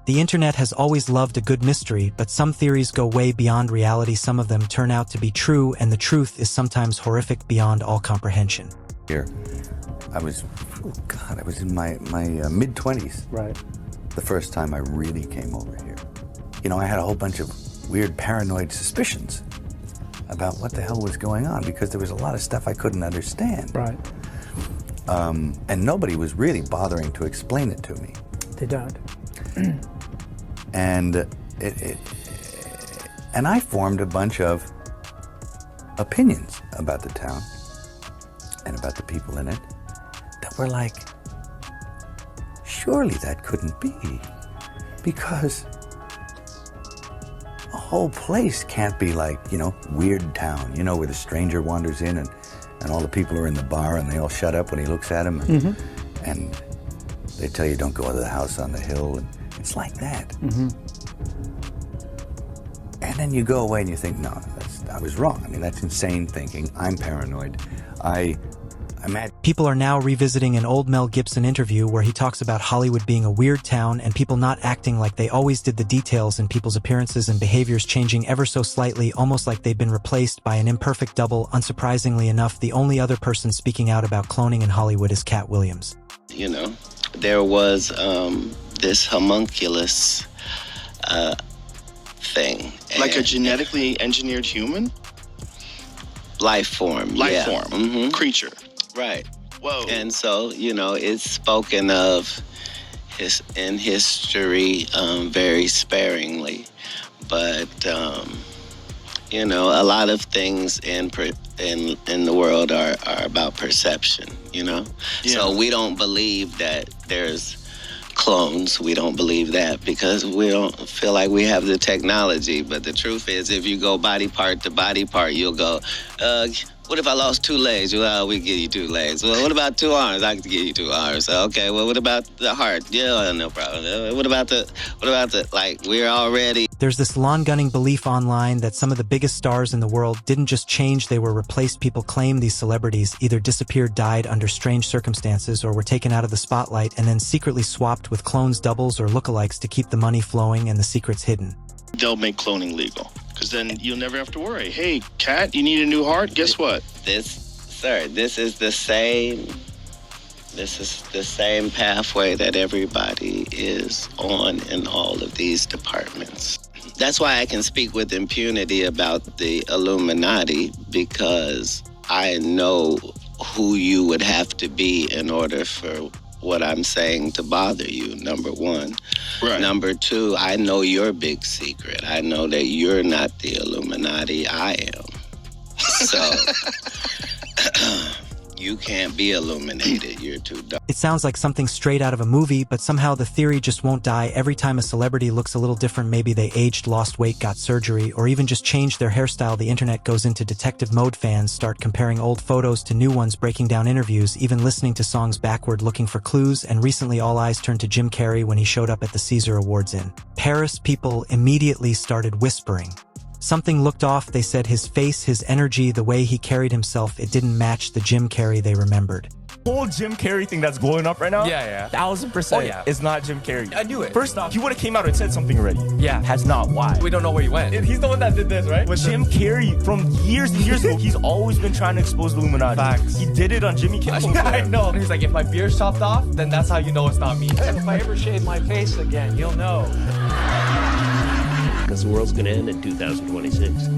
The internet has always loved a good mystery, but some theories go way beyond reality. Some of them turn out to be true, and the truth is sometimes horrific beyond all comprehension. Here, I was in my mid-20s. Right. The first time I really came over here. You know, I had a whole bunch of weird paranoid suspicions about what the hell was going on, because there was a lot of stuff I couldn't understand. Right. And nobody was really bothering to explain it to me. They don't. And and I formed a bunch of opinions about the town and about the people in it that were like, surely that couldn't be, because a whole place can't be like, you know, Weird Town, you know, where the stranger wanders in and all the people are in the bar and they all shut up when he looks at them, and they tell you don't go to the house on the hill, and it's like that. And then you go away and you think, no, I was wrong. I mean, that's insane thinking. I'm paranoid. I'm mad. People are now revisiting an old Mel Gibson interview where he talks about Hollywood being a weird town and people not acting like they always did, the details in people's appearances and behaviors changing ever so slightly, almost like they've been replaced by an imperfect double. Unsurprisingly enough, the only other person speaking out about cloning in Hollywood is Katt Williams. You know, there was this homunculus thing. Like a genetically engineered human? Life form. Life form. Creature. Right. Whoa. And so, you know, it's spoken of in history very sparingly. But, you know, a lot of things in the world are about perception, you know? Yeah. So we don't believe that there's clones. We don't believe that because we don't feel like we have the technology. But the truth is, if you go body part to body part, you'll go, what if I lost 2 legs? Well, we can give you 2 legs. Well, what about 2 arms? I can give you 2 arms. Okay, well, what about the heart? Yeah, no problem. What about the, like, we're already... There's this lawn-gunning belief online that some of the biggest stars in the world didn't just change, they were replaced. People claim these celebrities either disappeared, died under strange circumstances, or were taken out of the spotlight and then secretly swapped with clones, doubles, or lookalikes to keep the money flowing and the secrets hidden. They'll make cloning legal, because then you'll never have to worry. Hey, Katt, you need a new heart? Guess what? This is the same pathway that everybody is on in all of these departments. That's why I can speak with impunity about the Illuminati, because I know who you would have to be in order for what I'm saying to bother you, number one. Right. Number two, I know your big secret. I know that you're not the Illuminati, I am. So... you can't be illuminated. You're too dark. It sounds like something straight out of a movie, but somehow the theory just won't die. Every time a celebrity looks a little different, maybe they aged, lost weight, got surgery, or even just changed their hairstyle, the internet goes into detective mode. Fans start comparing old photos to new ones, breaking down interviews, even listening to songs backward, looking for clues. And recently all eyes turned to Jim Carrey when he showed up at the Caesar Awards in Paris. People immediately started whispering. Something looked off, they said. His face, his energy, the way he carried himself, it didn't match the Jim Carrey they remembered. The whole Jim Carrey thing that's blowing up right now? Yeah. 1000%. Oh, yeah. It's not Jim Carrey. I knew it. First off, he would have came out and said something already. Yeah. Has not. Why? We don't know where he went. He's the one that did this, right? But Jim Carrey, from years and years ago, he's always been trying to expose the Illuminati. Facts. He did it on Jimmy Kimmel. I know. He's like, if my beard's chopped off, then that's how you know it's not me. If I ever shave my face again, you'll know. Because the world's going to end in 2026.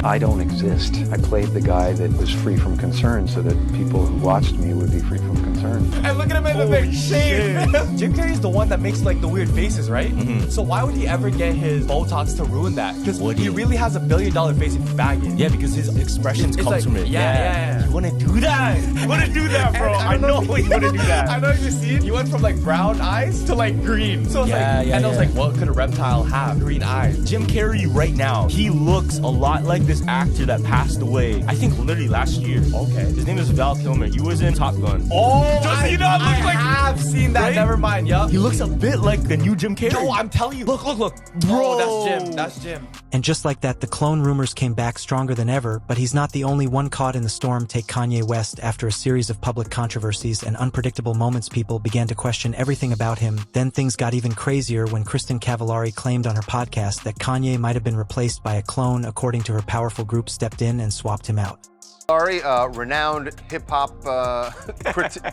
I don't exist. I played the guy that was free from concern so that people who watched me would be free from concern. And look at him in the big shave. Jim Carrey's the one that makes like the weird faces, right? So why would he ever get his Botox to ruin that? Because he really has $1 billion face if you bag it. Yeah, because his expressions come like, from it. Yeah. You want to do that? You want to do that, bro? I know you want to do that. I know you see it. You went from like brown eyes to like green. So it's and I was like, what could a reptile have? Green eyes. guys. Jim Carrey right now, he looks a lot like this actor that passed away, I think literally last year. Okay. His name is Val Kilmer. He was in Top Gun. Oh, I have seen that. Right? Never mind. Yup. He looks a bit like the new Jim Carrey. No, I'm telling you. Look. Bro. Oh, that's Jim. That's Jim. And just like that, the clone rumors came back stronger than ever, but he's not the only one caught in the storm. Take Kanye West. After a series of public controversies and unpredictable moments, people began to question everything about him. Then things got even crazier when Kristen Cavallari claimed on her podcast that Kanye might have been replaced by a clone. According to her, powerful group stepped in and swapped him out. Renowned hip-hop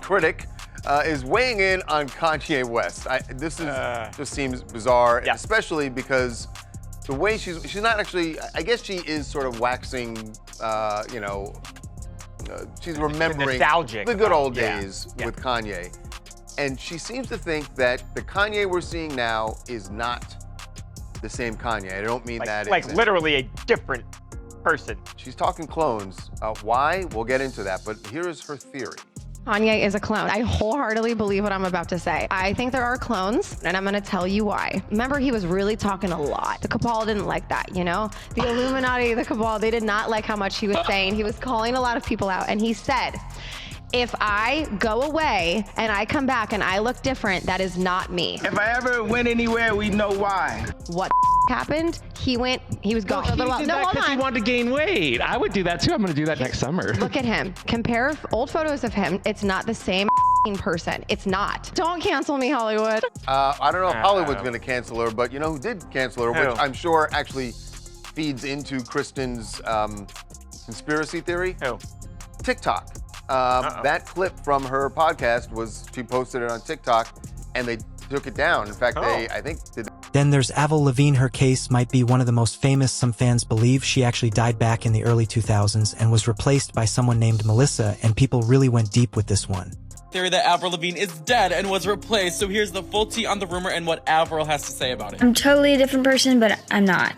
critic, is weighing in on Kanye West. This just seems bizarre, especially because the way she's not actually, I guess she is sort of waxing, she's remembering the good old days with Kanye. And she seems to think that the Kanye we're seeing now is not the same Kanye. I don't mean that. Like literally a different person. She's talking clones. Why? We'll get into that, but here is her theory. Kanye is a clone. I wholeheartedly believe what I'm about to say. I think there are clones, and I'm gonna tell you why. Remember, he was really talking a lot. The cabal didn't like that, you know? The Illuminati, the cabal, they did not like how much he was saying. He was calling a lot of people out, and he said, if I go away and I come back and I look different, that is not me. If I ever went anywhere, we'd know why. What happened? He was gone for a little while. No, hold on. He wanted to gain weight. I would do that too. I'm going to do that next summer. Look at him. Compare old photos of him. It's not the same person. It's not. Don't cancel me, Hollywood. I don't know if Hollywood's going to cancel her, but you know who did cancel her, which I'm sure actually feeds into Kristen's conspiracy theory? Who? TikTok. That clip from her podcast she posted it on TikTok, and they took it down. In fact, I think did. Then there's Avril Lavigne. Her case might be one of the most famous. Some fans believe she actually died back in the early 2000s and was replaced by someone named Melissa, and people really went deep with this one. Theory that Avril Lavigne is dead and was replaced, so here's the full tea on the rumor and what Avril has to say about it. I'm totally a different person, but I'm not.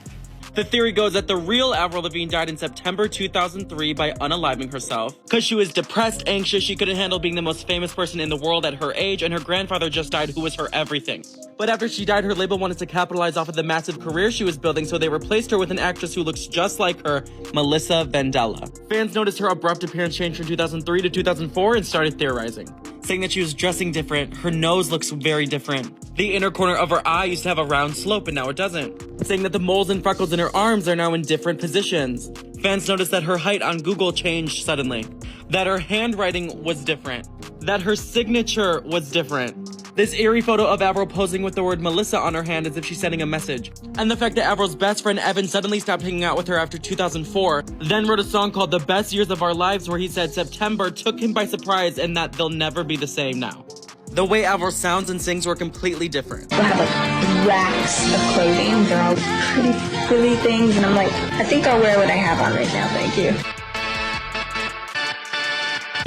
The theory goes that the real Avril Lavigne died in September 2003 by unaliving herself. Because she was depressed, anxious, she couldn't handle being the most famous person in the world at her age, and her grandfather just died, who was her everything. But after she died, her label wanted to capitalize off of the massive career she was building, so they replaced her with an actress who looks just like her, Melissa Vandella. Fans noticed her abrupt appearance change from 2003 to 2004 and started theorizing, saying that she was dressing different, her nose looks very different. The inner corner of her eye used to have a round slope and now it doesn't. Saying that the moles and freckles in her arms are now in different positions. Fans noticed that her height on Google changed suddenly. That her handwriting was different. That her signature was different. This eerie photo of Avril posing with the word Melissa on her hand as if she's sending a message. And the fact that Avril's best friend Evan suddenly stopped hanging out with her after 2004, then wrote a song called The Best Years of Our Lives where he said September took him by surprise and that they'll never be the same now. The way Avril sounds and sings were completely different. I have like racks of clothing. They're all pretty frilly things, and I'm like, I think I'll wear what I have on right now, thank you.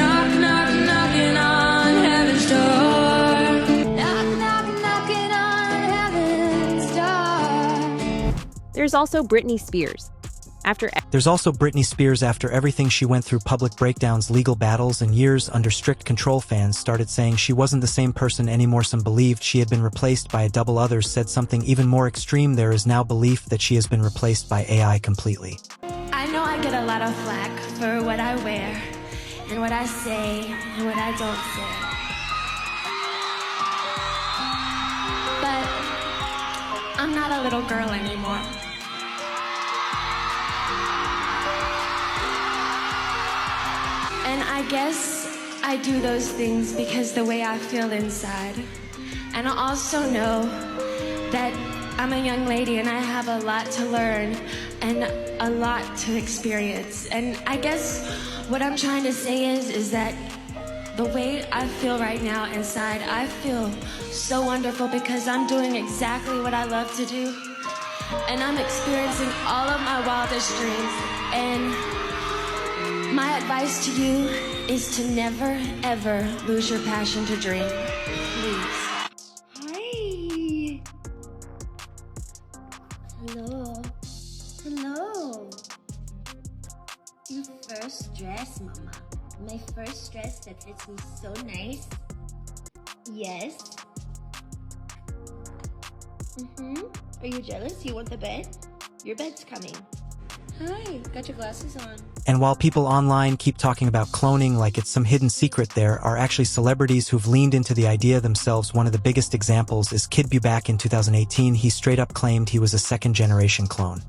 Knock, knock, knocking on heaven's door. Knock, knock, knocking on heaven's door. There's also Britney Spears. There's also Britney Spears. After everything she went through, public breakdowns, legal battles, and years under strict control, fans started saying she wasn't the same person anymore. Some believed she had been replaced by a double. Others said something even more extreme. There is now belief that she has been replaced by AI completely. I know I get a lot of flack for what I wear and what I say and what I don't say. But I'm not a little girl anymore. And I guess I do those things because the way I feel inside. And I also know that I'm a young lady and I have a lot to learn and a lot to experience. And I guess what I'm trying to say is that the way I feel right now inside, I feel so wonderful because I'm doing exactly what I love to do. And I'm experiencing all of my wildest dreams. And my advice to you is to never, ever lose your passion to dream. Please. Hi. Hello. Hello. Your first dress, Mama. My first dress that fits me so nice. Yes. Are you jealous? You want the bed? Your bed's coming. Hi, got your glasses on. And while people online keep talking about cloning like it's some hidden secret, there are actually celebrities who've leaned into the idea themselves. One of the biggest examples is Kid Buback in 2018. He straight up claimed he was a second-generation clone.